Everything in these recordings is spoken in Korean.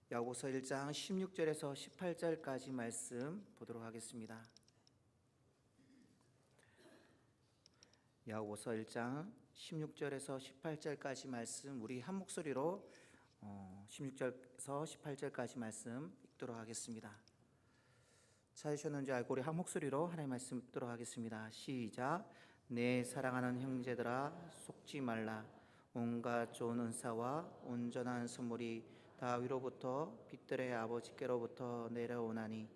야고보서 1장 16절에서 18절까지 말씀 보도록 하겠습니다. 야고보서 1장 16절에서 18절까지 말씀 우리 한 목소리로 16절에서 18절까지 말씀 읽도록 하겠습니다. 찾으셨는지 알고 우리 한 목소리로 하나님의 말씀 읽도록 하겠습니다. 시작. 내 사랑하는 형제들아 속지 말라. 온갖 좋은 은사와 온전한 선물이 다 위로부터 빛들의 아버지께로부터 내려오나니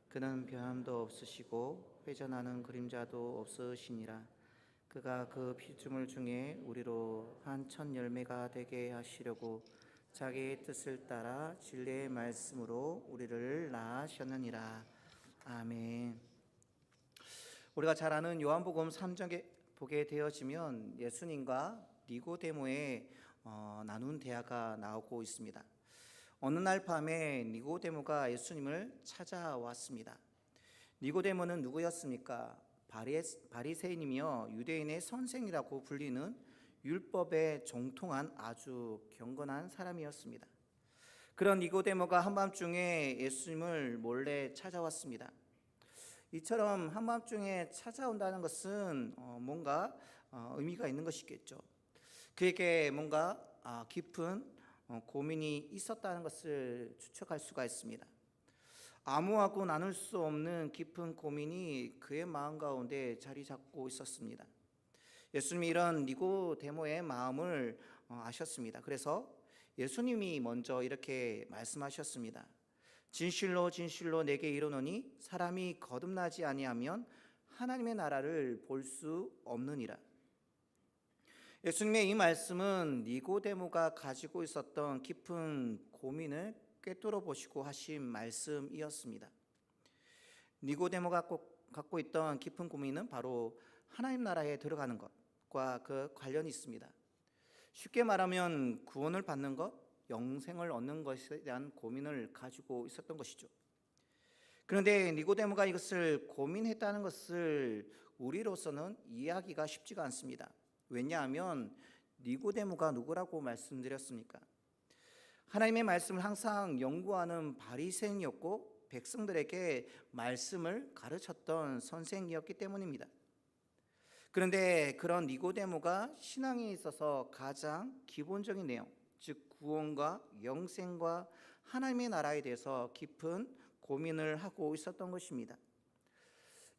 그는 변함도 없으시고 회전하는 그림자도 없으시니라. 그가 그 피조물 중에 우리로 한 천 열매가 되게 하시려고 자기의 뜻을 따라 진리의 말씀으로 우리를 낳으셨느니라. 아멘. 우리가 잘 아는 요한복음 3장에 보게 되어지면 예수님과 니고데모의 나눈 대화가 나오고 있습니다. 어느 날 밤에 니고데모가 예수님을 찾아왔습니다. 니고데모는 누구였습니까? 바리새인이며 유대인의 선생이라고 불리는 율법에 정통한 아주 경건한 사람이었습니다. 그런 니고데모가 한밤중에 예수님을 몰래 찾아왔습니다. 이처럼 한밤중에 찾아온다는 것은 뭔가 의미가 있는 것이겠죠. 그에게 뭔가 깊은 고민이 있었다는 것을 추측할 수가 있습니다. 아무하고 나눌 수 없는 깊은 고민이 그의 마음 가운데 자리 잡고 있었습니다. 예수님이 이런 니고데모의 마음을 아셨습니다. 그래서 예수님이 먼저 이렇게 말씀하셨습니다. 진실로 진실로 내게 이르노니 사람이 거듭나지 아니하면 하나님의 나라를 볼 수 없느니라. 예수님의 이 말씀은 니고데모가 가지고 있었던 깊은 고민을 꿰뚫어 보시고 하신 말씀이었습니다. 니고데모가 갖고 있던 깊은 고민은 바로 하나님 나라에 들어가는 것과 그 관련이 있습니다. 쉽게 말하면 구원을 받는 것, 영생을 얻는 것에 대한 고민을 가지고 있었던 것이죠. 그런데 니고데모가 이것을 고민했다는 것을 우리로서는 이해하기가 쉽지가 않습니다. 왜냐하면 니고데모가 누구라고 말씀드렸습니까? 하나님의 말씀을 항상 연구하는 바리새인이었고 백성들에게 말씀을 가르쳤던 선생이었기 때문입니다. 그런데 그런 니고데모가 신앙에 있어서 가장 기본적인 내용, 즉 구원과 영생과 하나님의 나라에 대해서 깊은 고민을 하고 있었던 것입니다.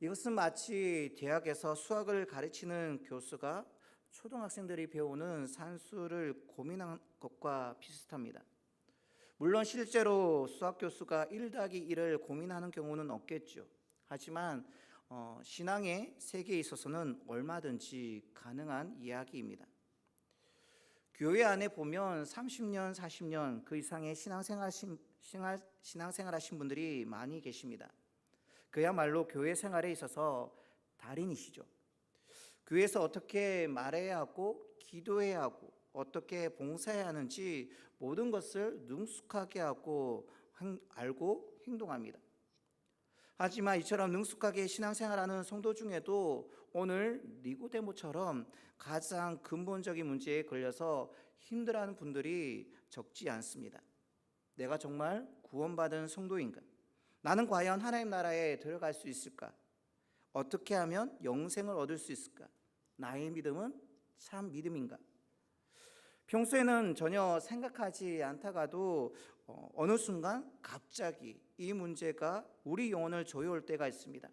이것은 마치 대학에서 수학을 가르치는 교수가 초등학생들이 배우는 산수를 고민한 것과 비슷합니다. 물론 실제로 수학 교수가 1+1을 고민하는 경우는 없겠죠. 하지만 신앙의 세계에 있어서는 얼마든지 가능한 이야기입니다. 교회 안에 보면 30년, 40년 그 이상의 신앙생활 하신 분들이 많이 계십니다. 그야말로 교회 생활에 있어서 달인이시죠. 교회에서 어떻게 말해야 하고 기도해야 하고 어떻게 봉사해야 하는지 모든 것을 능숙하게 하고 알고 행동합니다. 하지만 이처럼 능숙하게 신앙생활하는 성도 중에도 오늘 니고데모처럼 가장 근본적인 문제에 걸려서 힘들어하는 분들이 적지 않습니다. 내가 정말 구원받은 성도인가? 나는 과연 하나님 나라에 들어갈 수 있을까? 어떻게 하면 영생을 얻을 수 있을까? 나의 믿음은 참 믿음인가? 평소에는 전혀 생각하지 않다가도 어느 순간 갑자기 이 문제가 우리 영혼을 조여올 때가 있습니다.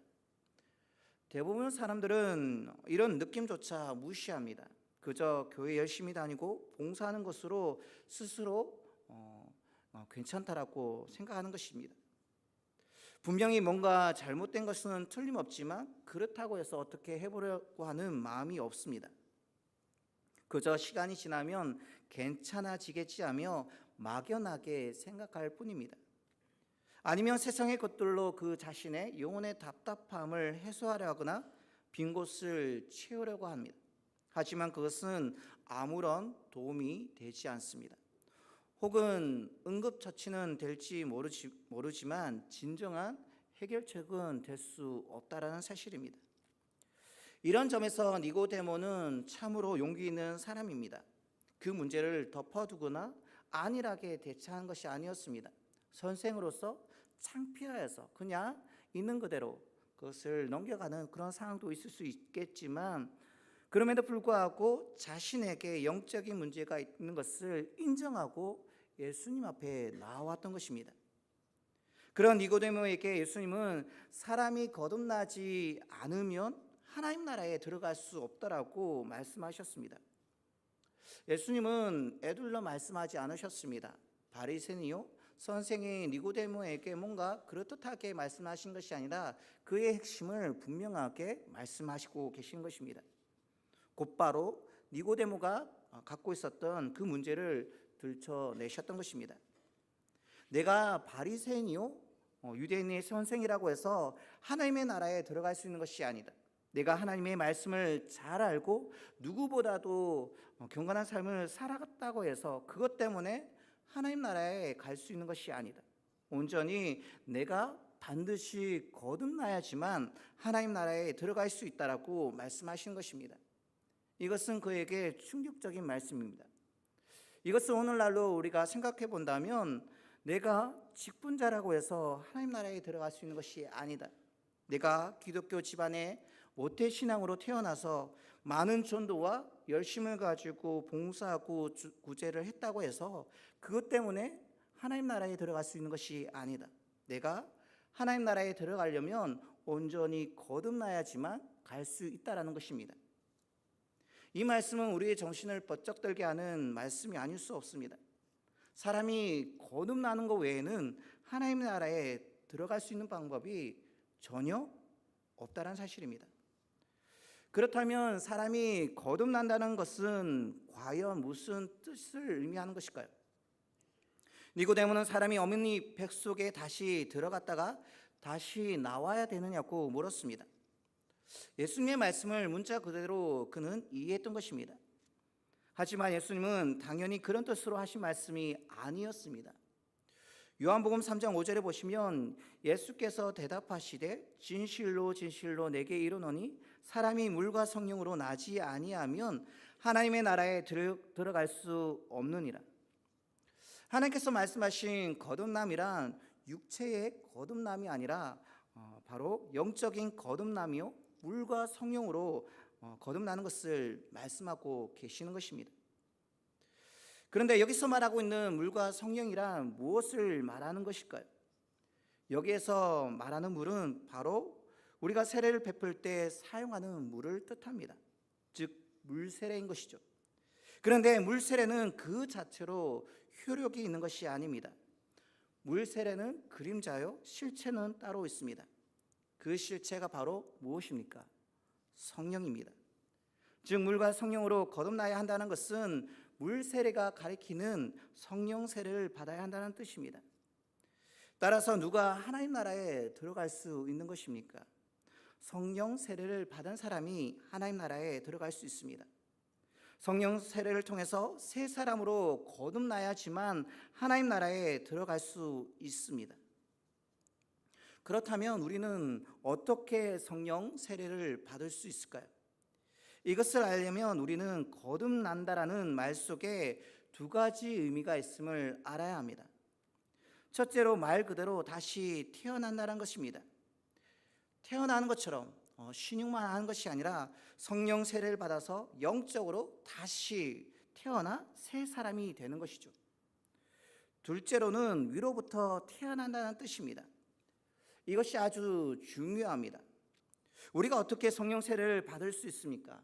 대부분 사람들은 이런 느낌조차 무시합니다. 그저 교회 열심히 다니고 봉사하는 것으로 스스로 괜찮다라고 생각하는 것입니다. 분명히 뭔가 잘못된 것은 틀림없지만 그렇다고 해서 어떻게 해보려고 하는 마음이 없습니다. 그저 시간이 지나면 괜찮아지겠지 하며 막연하게 생각할 뿐입니다. 아니면 세상의 것들로 그 자신의 영혼의 답답함을 해소하려 하거나 빈 곳을 채우려고 합니다. 하지만 그것은 아무런 도움이 되지 않습니다. 혹은 응급처치는 될지 모르지만 진정한 해결책은 될 수 없다라는 사실입니다. 이런 점에서 니고데모는 참으로 용기 있는 사람입니다. 그 문제를 덮어두거나 안일하게 대처한 것이 아니었습니다. 선생으로서 창피하여서 그냥 있는 그대로 그것을 넘겨가는 그런 상황도 있을 수 있겠지만, 그럼에도 불구하고 자신에게 영적인 문제가 있는 것을 인정하고 예수님 앞에 나왔던 것입니다. 그런 니고데모에게 예수님은 사람이 거듭나지 않으면 하나님 나라에 들어갈 수 없다라고 말씀하셨습니다. 예수님은 애둘러 말씀하지 않으셨습니다. 바리새인이요 선생의 니고데모에게 뭔가 그럴듯하게 말씀하신 것이 아니라 그의 핵심을 분명하게 말씀하시고 계신 것입니다. 곧바로 니고데모가 갖고 있었던 그 문제를 들춰내셨던 것입니다. 내가 바리새인이요 유대인의 선생이라고 해서 하나님의 나라에 들어갈 수 있는 것이 아니다. 내가 하나님의 말씀을 잘 알고 누구보다도 경건한 삶을 살아갔다고 해서 그것 때문에 하나님 나라에 갈 수 있는 것이 아니다. 온전히 내가 반드시 거듭나야지만 하나님 나라에 들어갈 수 있다라고 말씀하신 것입니다. 이것은 그에게 충격적인 말씀입니다. 이것을 오늘날로 우리가 생각해 본다면 내가 직분자라고 해서 하나님 나라에 들어갈 수 있는 것이 아니다. 내가 기독교 집안에 모태신앙으로 태어나서 많은 전도와 열심을 가지고 봉사하고 구제를 했다고 해서 그것 때문에 하나님 나라에 들어갈 수 있는 것이 아니다. 내가 하나님 나라에 들어가려면 온전히 거듭나야지만 갈 수 있다라는 것입니다. 이 말씀은 우리의 정신을 번쩍 들게 하는 말씀이 아닐 수 없습니다. 사람이 거듭나는 것 외에는 하나님 나라에 들어갈 수 있는 방법이 전혀 없다는 사실입니다. 그렇다면 사람이 거듭난다는 것은 과연 무슨 뜻을 의미하는 것일까요? 니고데모는 사람이 어머니 뱃속에 다시 들어갔다가 다시 나와야 되느냐고 물었습니다. 예수님의 말씀을 문자 그대로 그는 이해했던 것입니다. 하지만 예수님은 당연히 그런 뜻으로 하신 말씀이 아니었습니다. 요한복음 3장 5절에 보시면 예수께서 대답하시되 진실로 진실로 내게 이르노니 사람이 물과 성령으로 나지 아니하면 하나님의 나라에 들어갈 수 없느니라. 하나님께서 말씀하신 거듭남이란 육체의 거듭남이 아니라 바로 영적인 거듭남이요 물과 성령으로 거듭나는 것을 말씀하고 계시는 것입니다. 그런데 여기서 말하고 있는 물과 성령이란 무엇을 말하는 것일까요? 여기에서 말하는 물은 바로 우리가 세례를 베풀 때 사용하는 물을 뜻합니다. 즉 물세례인 것이죠. 그런데 물세례는 그 자체로 효력이 있는 것이 아닙니다. 물세례는 그림자요 실체는 따로 있습니다. 그 실체가 바로 무엇입니까? 성령입니다. 즉 물과 성령으로 거듭나야 한다는 것은 물세례가 가리키는 성령 세례를 받아야 한다는 뜻입니다. 따라서 누가 하나님 나라에 들어갈 수 있는 것입니까? 성령 세례를 받은 사람이 하나님 나라에 들어갈 수 있습니다. 성령 세례를 통해서 새 사람으로 거듭나야지만 하나님 나라에 들어갈 수 있습니다. 그렇다면 우리는 어떻게 성령 세례를 받을 수 있을까요? 이것을 알려면 우리는 거듭난다라는 말 속에 두 가지 의미가 있음을 알아야 합니다. 첫째로 말 그대로 다시 태어난다는 것입니다. 태어나는 것처럼 신육만 하는 것이 아니라 성령 세례를 받아서 영적으로 다시 태어나 새 사람이 되는 것이죠. 둘째로는 위로부터 태어난다는 뜻입니다. 이것이 아주 중요합니다. 우리가 어떻게 성령 세례를 받을 수 있습니까?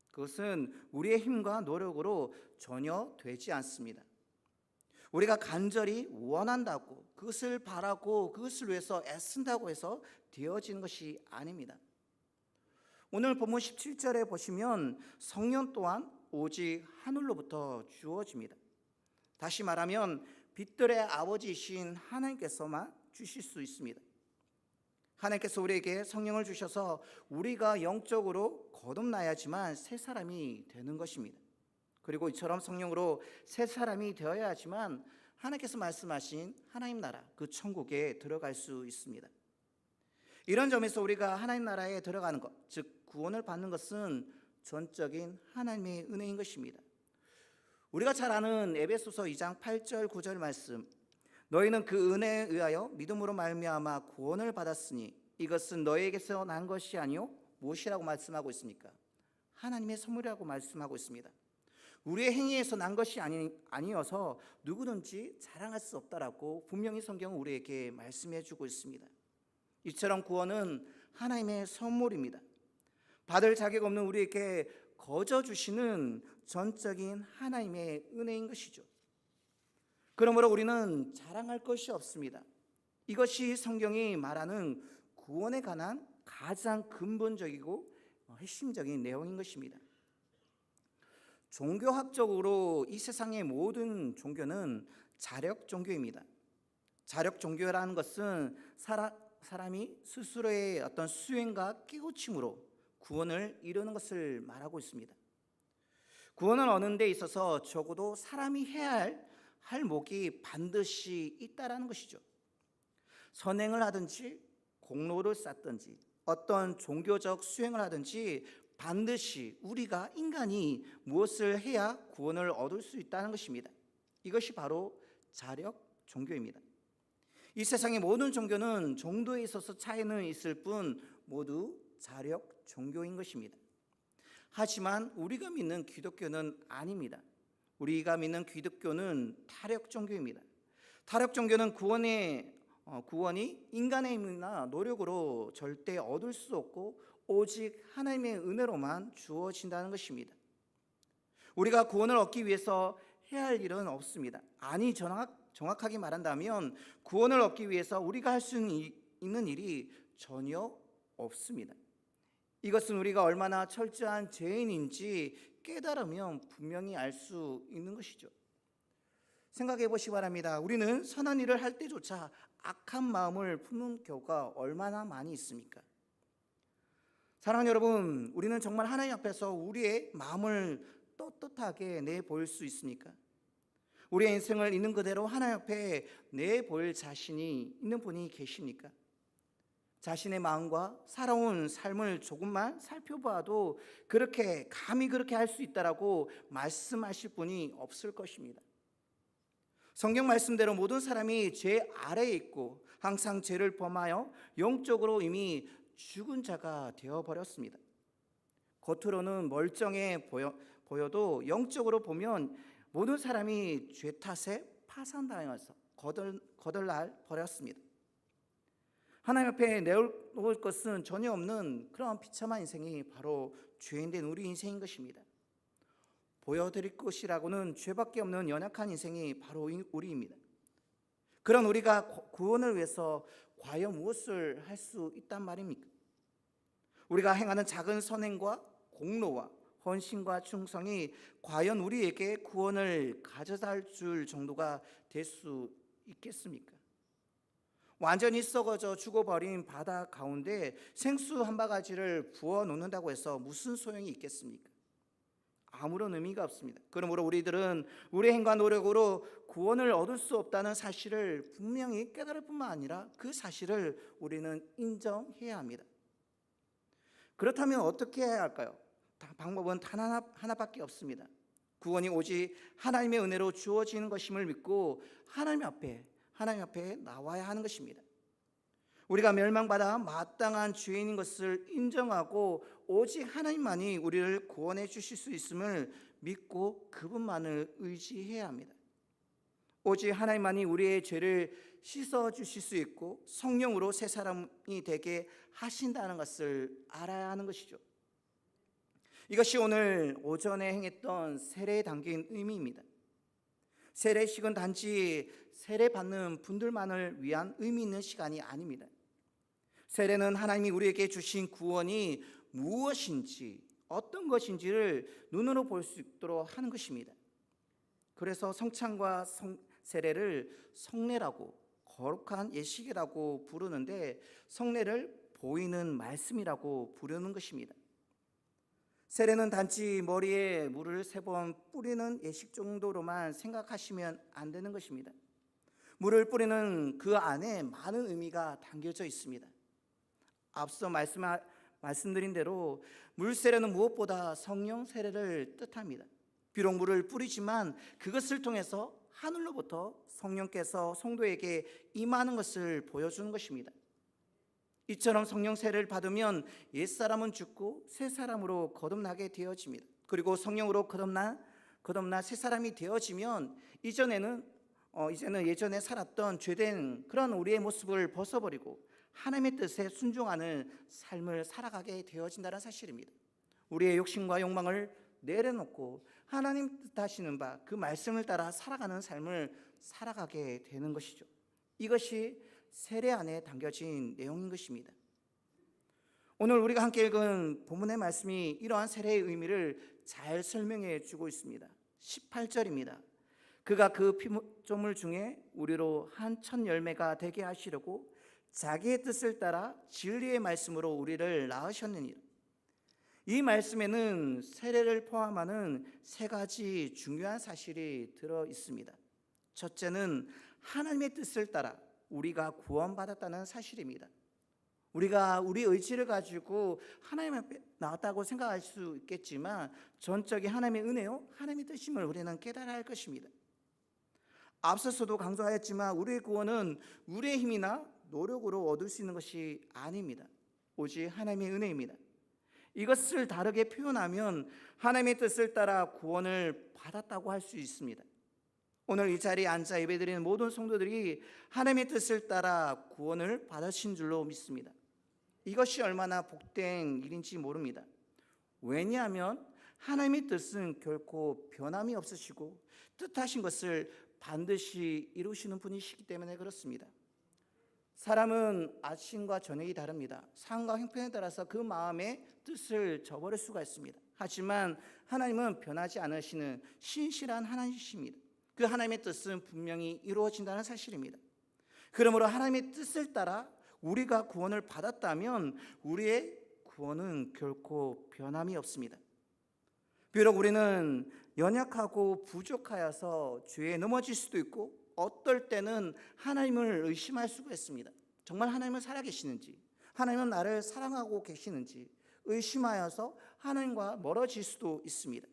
그것은 우리의 힘과 노력으로 전혀 되지 않습니다. 우리가 간절히 원한다고 그것을 바라고 그것을 위해서 애쓴다고 해서 되어지는 것이 아닙니다. 오늘 본문 17절에 보시면 성령 또한 오직 하늘로부터 주어집니다. 다시 말하면 빛들의 아버지이신 하나님께서만 주실 수 있습니다. 하나님께서 우리에게 성령을 주셔서 우리가 영적으로 거듭나야지만 새 사람이 되는 것입니다. 그리고 이처럼 성령으로 새 사람이 되어야지만 하나님께서 말씀하신 하나님 나라 그 천국에 들어갈 수 있습니다. 이런 점에서 우리가 하나님 나라에 들어가는 것, 즉 구원을 받는 것은 전적인 하나님의 은혜인 것입니다. 우리가 잘 아는 에베소서 2장 8절 9절 말씀, 너희는 그 은혜에 의하여 믿음으로 말미암아 구원을 받았으니 이것은 너희에게서 난 것이 아니요 무엇이라고 말씀하고 있습니까? 하나님의 선물이라고 말씀하고 있습니다. 우리의 행위에서 난 것이 아니어서 누구든지 자랑할 수 없다라고 분명히 성경은 우리에게 말씀해 주고 있습니다. 이처럼 구원은 하나님의 선물입니다. 받을 자격 없는 우리에게 거저 주시는 전적인 하나님의 은혜인 것이죠. 그러므로 우리는 자랑할 것이 없습니다. 이것이 성경이 말하는 구원에 관한 가장 근본적이고 핵심적인 내용인 것입니다. 종교학적으로 이 세상의 모든 종교는 자력 종교입니다. 자력 종교라는 것은 사람이 스스로의 어떤 수행과 깨우침으로 구원을 이루는 것을 말하고 있습니다. 구원을 얻는 데 있어서 적어도 사람이 해야 할 목이 반드시 있다라는 것이죠. 선행을 하든지 공로를 쌓든지 어떤 종교적 수행을 하든지 반드시 우리가 인간이 무엇을 해야 구원을 얻을 수 있다는 것입니다. 이것이 바로 자력 종교입니다. 이 세상의 모든 종교는 정도에 있어서 차이는 있을 뿐 모두 자력 종교인 것입니다. 하지만 우리가 믿는 기독교는 아닙니다. 우리가 믿는 기독교는 타력 종교입니다. 타력 종교는 구원이 인간의 힘이나 노력으로 절대 얻을 수 없고 오직 하나님의 은혜로만 주어진다는 것입니다. 우리가 구원을 얻기 위해서 해야 할 일은 없습니다. 아니, 정확하게 말한다면 구원을 얻기 위해서 우리가 할 수 있는 일이 전혀 없습니다. 이것은 우리가 얼마나 철저한 죄인인지 깨달으면 분명히 알 수 있는 것이죠. 생각해 보시기 바랍니다. 우리는 선한 일을 할 때조차 악한 마음을 품는 경우가 얼마나 많이 있습니까? 사랑하는 여러분, 우리는 정말 하나님 앞에서 우리의 마음을 떳떳하게 내보일 수 있습니까? 우리의 인생을 있는 그대로 하나님 앞에 내보일 자신이 있는 분이 계십니까? 자신의 마음과 살아온 삶을 조금만 살펴봐도 감히 그렇게 할 수 있다라고 말씀하실 분이 없을 것입니다. 성경 말씀대로 모든 사람이 죄 아래에 있고 항상 죄를 범하여 영적으로 이미 죽은 자가 되어버렸습니다. 겉으로는 멀쩡해 보여도 영적으로 보면 모든 사람이 죄 탓에 파산당해서 거덜날 버렸습니다. 하나님 앞에 내놓을 것은 전혀 없는 그런 비참한 인생이 바로 죄인된 우리 인생인 것입니다. 보여드릴 것이라고는 죄밖에 없는 연약한 인생이 바로 우리입니다. 그런 우리가 구원을 위해서 과연 무엇을 할 수 있단 말입니까? 우리가 행하는 작은 선행과 공로와 헌신과 충성이 과연 우리에게 구원을 가져다 줄 정도가 될 수 있겠습니까? 완전히 썩어져 죽어버린 바다 가운데 생수 한 바가지를 부어 놓는다고 해서 무슨 소용이 있겠습니까? 아무런 의미가 없습니다. 그러므로 우리들은 우리 행과 노력으로 구원을 얻을 수 없다는 사실을 분명히 깨달을 뿐만 아니라 그 사실을 우리는 인정해야 합니다. 그렇다면 어떻게 해야 할까요? 방법은 단 하나밖에 없습니다. 구원이 오직 하나님의 은혜로 주어지는 것임을 믿고 하나님 앞에 나와야 하는 것입니다. 우리가 멸망받아 마땅한 죄인인 것을 인정하고 오직 하나님만이 우리를 구원해 주실 수 있음을 믿고 그분만을 의지해야 합니다. 오직 하나님만이 우리의 죄를 씻어 주실 수 있고 성령으로 새 사람이 되게 하신다는 것을 알아야 하는 것이죠. 이것이 오늘 오전에 행했던 세례에 담긴 의미입니다. 세례식은 단지 세례받는 분들만을 위한 의미 있는 시간이 아닙니다. 세례는 하나님이 우리에게 주신 구원이 무엇인지 어떤 것인지를 눈으로 볼 수 있도록 하는 것입니다. 그래서 성찬과 세례를 성례라고 거룩한 예식이라고 부르는데 성례를 보이는 말씀이라고 부르는 것입니다. 세례는 단지 머리에 물을 3번 뿌리는 예식 정도로만 생각하시면 안 되는 것입니다. 물을 뿌리는 그 안에 많은 의미가 담겨져 있습니다. 앞서 말씀드린 대로 물 세례는 무엇보다 성령 세례를 뜻합니다. 비록 물을 뿌리지만 그것을 통해서 하늘로부터 성령께서 성도에게 임하는 것을 보여주는 것입니다. 이처럼 성령 세례를 받으면 옛사람은 죽고 새 사람으로 거듭나게 되어집니다. 그리고 성령으로 거듭나 새 사람이 되어지면 이제는 예전에 살았던 죄된 그런 우리의 모습을 벗어버리고 하나님의 뜻에 순종하는 삶을 살아가게 되어진다는 사실입니다. 우리의 욕심과 욕망을 내려놓고 하나님 뜻하시는 바 그 말씀을 따라 살아가는 삶을 살아가게 되는 것이죠. 이것이 세례 안에 담겨진 내용인 것입니다. 오늘 우리가 함께 읽은 본문의 말씀이 이러한 세례의 의미를 잘 설명해 주고 있습니다. 18절입니다. 그가 그 피조물 중에 우리로 한 첫 열매가 되게 하시려고 자기의 뜻을 따라 진리의 말씀으로 우리를 낳으셨느니라. 이 말씀에는 세례를 포함하는 세 가지 중요한 사실이 들어 있습니다. 첫째는 하나님의 뜻을 따라 우리가 구원받았다는 사실입니다. 우리가 우리 의지를 가지고 하나님 앞에 나왔다고 생각할 수 있겠지만 전적인 하나님의 은혜요, 하나님의 뜻임을 우리는 깨달아야 할 것입니다. 앞서서도 강조하였지만 우리의 구원은 우리의 힘이나 노력으로 얻을 수 있는 것이 아닙니다. 오직 하나님의 은혜입니다. 이것을 다르게 표현하면 하나님의 뜻을 따라 구원을 받았다고 할 수 있습니다. 오늘 이 자리에 앉아 예배드리는 모든 성도들이 하나님의 뜻을 따라 구원을 받으신 줄로 믿습니다. 이것이 얼마나 복된 일인지 모릅니다. 왜냐하면 하나님의 뜻은 결코 변함이 없으시고 뜻하신 것을 반드시 이루시는 분이시기 때문에 그렇습니다. 사람은 아침과 저녁이 다릅니다. 상황과 형편에 따라서 그 마음의 뜻을 저버릴 수가 있습니다. 하지만 하나님은 변하지 않으시는 신실한 하나님이십니다. 그 하나님의 뜻은 분명히 이루어진다는 사실입니다. 그러므로 하나님의 뜻을 따라 우리가 구원을 받았다면 우리의 구원은 결코 변함이 없습니다. 비록 우리는 연약하고 부족하여서 죄에 넘어질 수도 있고 어떨 때는 하나님을 의심할 수가 있습니다. 정말 하나님은 살아계시는지, 하나님은 나를 사랑하고 계시는지 의심하여서 하나님과 멀어질 수도 있습니다.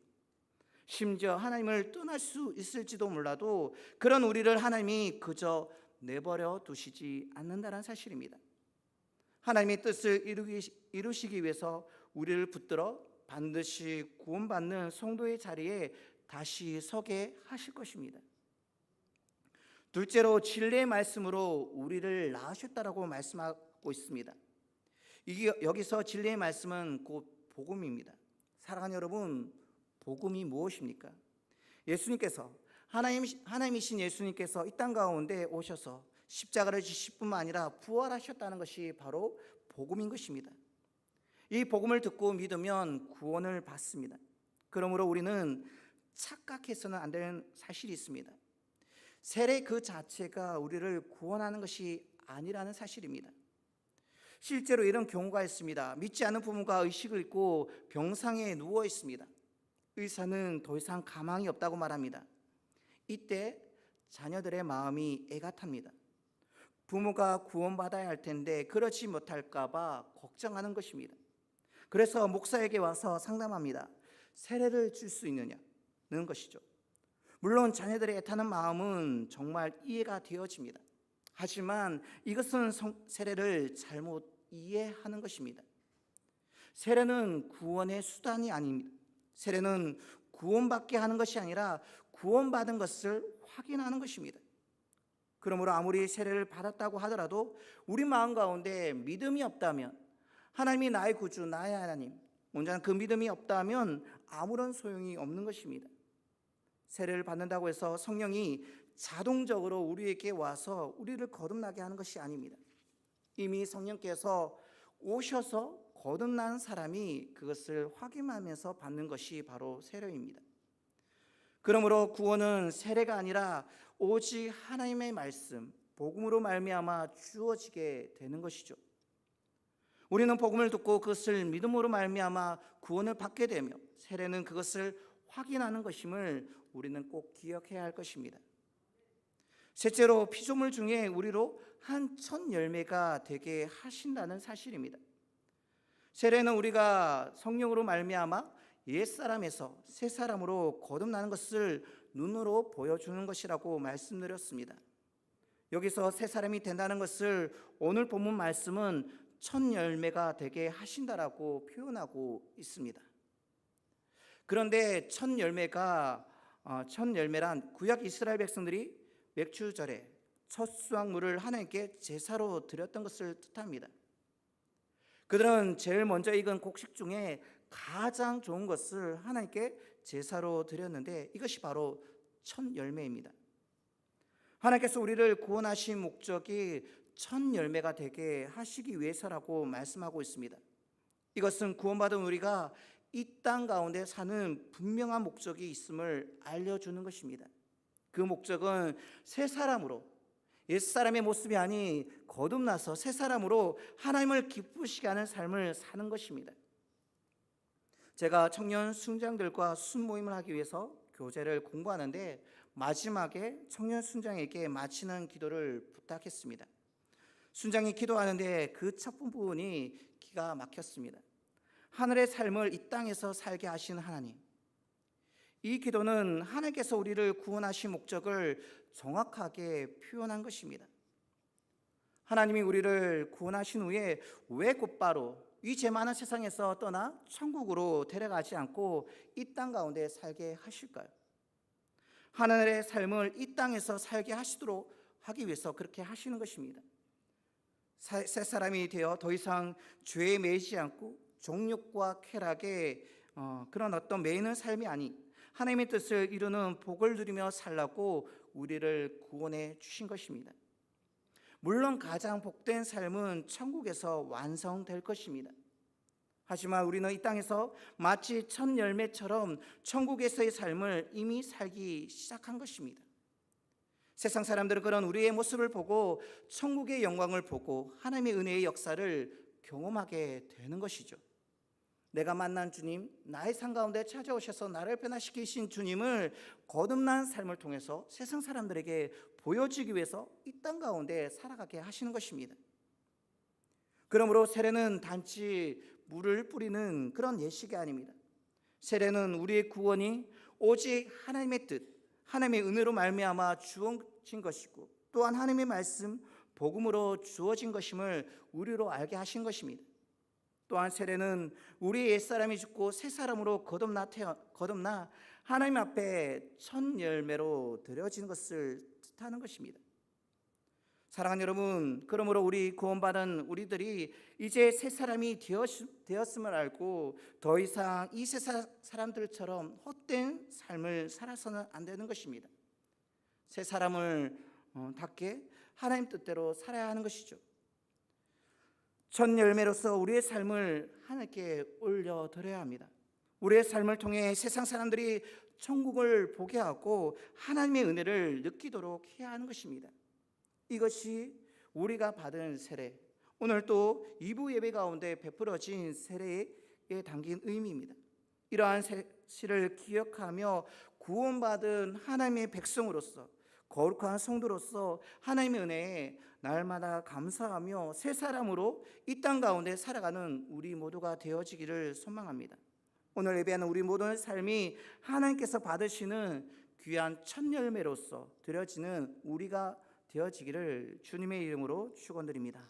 심지어 하나님을 떠날 수 있을지도 몰라도 그런 우리를 하나님이 그저 내버려 두시지 않는다는 사실입니다. 하나님의 뜻을 이루시기 위해서 우리를 붙들어 반드시 구원받는 성도의 자리에 다시 서게 하실 것입니다. 둘째로 진리의 말씀으로 우리를 낳으셨다라고 말씀하고 있습니다. 여기서 진리의 말씀은 곧 복음입니다. 사랑하는 여러분, 복음이 무엇입니까? 예수님께서 하나님이신 예수님께서 이 땅 가운데 오셔서 십자가를 지실 뿐만 아니라 부활하셨다는 것이 바로 복음인 것입니다. 이 복음을 듣고 믿으면 구원을 받습니다. 그러므로 우리는 착각해서는 안 되는 사실이 있습니다. 세례 그 자체가 우리를 구원하는 것이 아니라는 사실입니다. 실제로 이런 경우가 있습니다. 믿지 않은 부모가 의식을 잃고 병상에 누워 있습니다. 의사는 더 이상 가망이 없다고 말합니다. 이때 자녀들의 마음이 애가 탑니다. 부모가 구원받아야 할 텐데 그렇지 못할까 봐 걱정하는 것입니다. 그래서 목사에게 와서 상담합니다. 세례를 줄 수 있느냐는 것이죠. 물론 자녀들의 애타는 마음은 정말 이해가 되어집니다. 하지만 이것은 세례를 잘못 이해하는 것입니다. 세례는 구원의 수단이 아닙니다. 세례는 구원받게 하는 것이 아니라 구원받은 것을 확인하는 것입니다. 그러므로 아무리 세례를 받았다고 하더라도 우리 마음 가운데 믿음이 없다면, 하나님이 나의 구주, 나의 하나님, 온전한 그 믿음이 없다면 아무런 소용이 없는 것입니다. 세례를 받는다고 해서 성령이 자동적으로 우리에게 와서 우리를 거듭나게 하는 것이 아닙니다. 이미 성령께서 오셔서 거듭난 사람이 그것을 확인하면서 받는 것이 바로 세례입니다. 그러므로 구원은 세례가 아니라 오직 하나님의 말씀, 복음으로 말미암아 주어지게 되는 것이죠. 우리는 복음을 듣고 그것을 믿음으로 말미암아 구원을 받게 되며 세례는 그것을 확인하는 것임을 우리는 꼭 기억해야 할 것입니다. 셋째로 피조물 중에 우리로 한 첫 열매가 되게 하신다는 사실입니다. 세례는 우리가 성령으로 말미암아 옛사람에서 새 사람으로 거듭나는 것을 눈으로 보여주는 것이라고 말씀드렸습니다. 여기서 새 사람이 된다는 것을 오늘 본문 말씀은 첫 열매가 되게 하신다라고 표현하고 있습니다. 그런데 첫 열매란 구약 이스라엘 백성들이 맥추절에 첫 수확물을 하나님께 제사로 드렸던 것을 뜻합니다. 그들은 제일 먼저 익은 곡식 중에 가장 좋은 것을 하나님께 제사로 드렸는데 이것이 바로 첫 열매입니다. 하나님께서 우리를 구원하신 목적이 첫 열매가 되게 하시기 위해서라고 말씀하고 있습니다. 이것은 구원받은 우리가 이 땅 가운데 사는 분명한 목적이 있음을 알려주는 것입니다. 그 목적은 새 사람으로, 옛사람의 모습이 아닌 거듭나서 새 사람으로 하나님을 기쁘시게 하는 삶을 사는 것입니다. 제가 청년 순장들과 순모임을 하기 위해서 교재를 공부하는데 마지막에 청년 순장에게 마치는 기도를 부탁했습니다. 순장이 기도하는데 그 첫 부분이 기가 막혔습니다. 하늘의 삶을 이 땅에서 살게 하신 하나님. 이 기도는 하나님께서 우리를 구원하신 목적을 정확하게 표현한 것입니다. 하나님이 우리를 구원하신 후에 왜 곧바로 이 죄 많은 세상에서 떠나 천국으로 데려가지 않고 이 땅 가운데 살게 하실까요? 하늘의 삶을 이 땅에서 살게 하시도록 하기 위해서 그렇게 하시는 것입니다. 새 사람이 되어 더 이상 죄에 매이지 않고 정욕과 쾌락에 그런 어떤 매이는 삶이 아닌 하나님의 뜻을 이루는 복을 누리며 살라고 우리를 구원해 주신 것입니다. 물론 가장 복된 삶은 천국에서 완성될 것입니다. 하지만 우리는 이 땅에서 마치 첫 열매처럼 천국에서의 삶을 이미 살기 시작한 것입니다. 세상 사람들은 그런 우리의 모습을 보고 천국의 영광을 보고 하나님의 은혜의 역사를 경험하게 되는 것이죠. 내가 만난 주님, 나의 삶 가운데 찾아오셔서 나를 변화시키신 주님을 거듭난 삶을 통해서 세상 사람들에게 보여주기 위해서 이 땅 가운데 살아가게 하시는 것입니다. 그러므로 세례는 단지 물을 뿌리는 그런 예식이 아닙니다. 세례는 우리의 구원이 오직 하나님의 뜻, 하나님의 은혜로 말미암아 주어진 것이고 또한 하나님의 말씀, 복음으로 주어진 것임을 우리로 알게 하신 것입니다. 또한 세례는 우리의 옛사람이 죽고 새 사람으로 거듭나 하나님 앞에 첫 열매로 드려진 것을 뜻하는 것입니다. 사랑하는 여러분, 그러므로 우리 구원받은 우리들이 이제 새 사람이 되었음을 알고 더 이상 이 세상 사람들처럼 헛된 삶을 살아서는 안 되는 것입니다. 새 사람을 답게 하나님 뜻대로 살아야 하는 것이죠. 첫 열매로서 우리의 삶을 하나님께 올려드려야 합니다. 우리의 삶을 통해 세상 사람들이 천국을 보게 하고 하나님의 은혜를 느끼도록 해야 하는 것입니다. 이것이 우리가 받은 세례, 오늘 또 2부 예배 가운데 베풀어진 세례에 담긴 의미입니다. 이러한 사실을 기억하며 구원받은 하나님의 백성으로서 거룩한 성도로서 하나님의 은혜에 날마다 감사하며 새 사람으로 이 땅 가운데 살아가는 우리 모두가 되어지기를 소망합니다. 오늘 예배하는 우리 모든 삶이 하나님께서 받으시는 귀한 첫 열매로서 드려지는 우리가 되어지기를 주님의 이름으로 축원드립니다.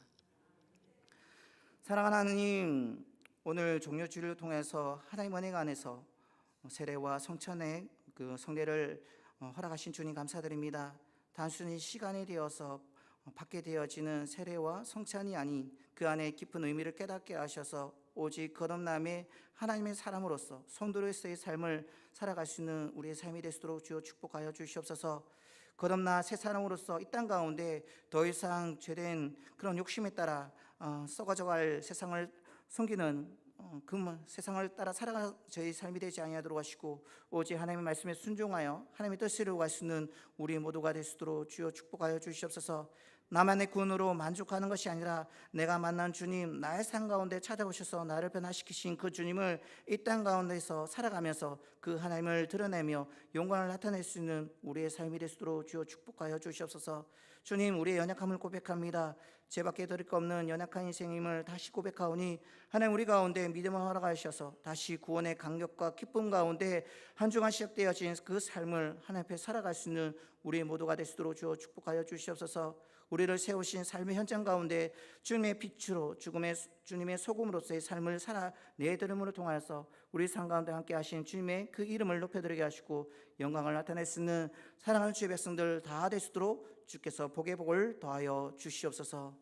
사랑하는 하나님, 오늘 종료주일을 통해서 하나님 은혜가 안에서 세례와 성찬의 그 성례를 허락하신 주님 감사드립니다. 단순히 시간이 되어서 받게 되어지는 세례와 성찬이 아닌 그 안에 깊은 의미를 깨닫게 하셔서 오직 거듭남의 하나님의 사람으로서 성도로서의 삶을 살아갈 수 있는 우리의 삶이 될 수 있도록 주여 축복하여 주시옵소서. 거듭나 새 사람으로서 이 땅 가운데 더 이상 죄된 그런 욕심에 따라 썩어져갈 세상을 섬기는 그 세상을 따라 살아가는 저희 삶이 되지 아니하도록 하시고 오직 하나님의 말씀에 순종하여 하나님의 뜻을 이루어갈 수 있는 우리 모두가 될 수 있도록 주여 축복하여 주시옵소서. 나만의 구원으로 만족하는 것이 아니라 내가 만난 주님, 나의 삶 가운데 찾아오셔서 나를 변화시키신 그 주님을 이 땅 가운데서 살아가면서 그 하나님을 드러내며 영광을 나타낼 수 있는 우리의 삶이 될 수 있도록 주여 축복하여 주시옵소서. 주님, 우리의 연약함을 고백합니다. 죄밖에 드릴 것 없는 연약한 인생임을 다시 고백하오니 하나님, 우리 가운데 믿음을 허락하셔서 다시 구원의 감격과 기쁨 가운데 한 주간 시작되어진 그 삶을 하나님 앞에 살아갈 수 있는 우리 모두가 될 수 있도록 주어 축복하여 주시옵소서. 우리를 세우신 삶의 현장 가운데 주님의 빛으로 주님의 소금으로서의 삶을 살아내드림으로 통하여서 우리 삶 가운데 함께 하신 주님의 그 이름을 높여드리게 하시고 영광을 나타낼 수 있는 사랑하는 주의 백성들 다 될 수 있도록 주께서 복의 복을 더하여 주시옵소서.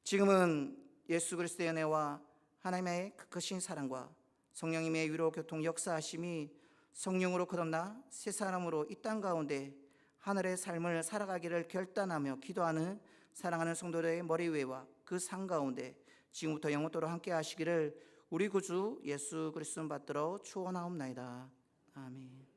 지금은 예수 그리스도의 은혜와 하나님의 크신 사랑과 성령님의 위로 교통 역사하심이 성령으로 거듭나 새 사람으로 이 땅 가운데 하늘의 삶을 살아가기를 결단하며 기도하는 사랑하는 성도들의 머리 위와 그 상 가운데 지금부터 영원토록 함께 하시기를 우리 구주 예수 그리스도 받들어 축원하옵나이다. 아멘.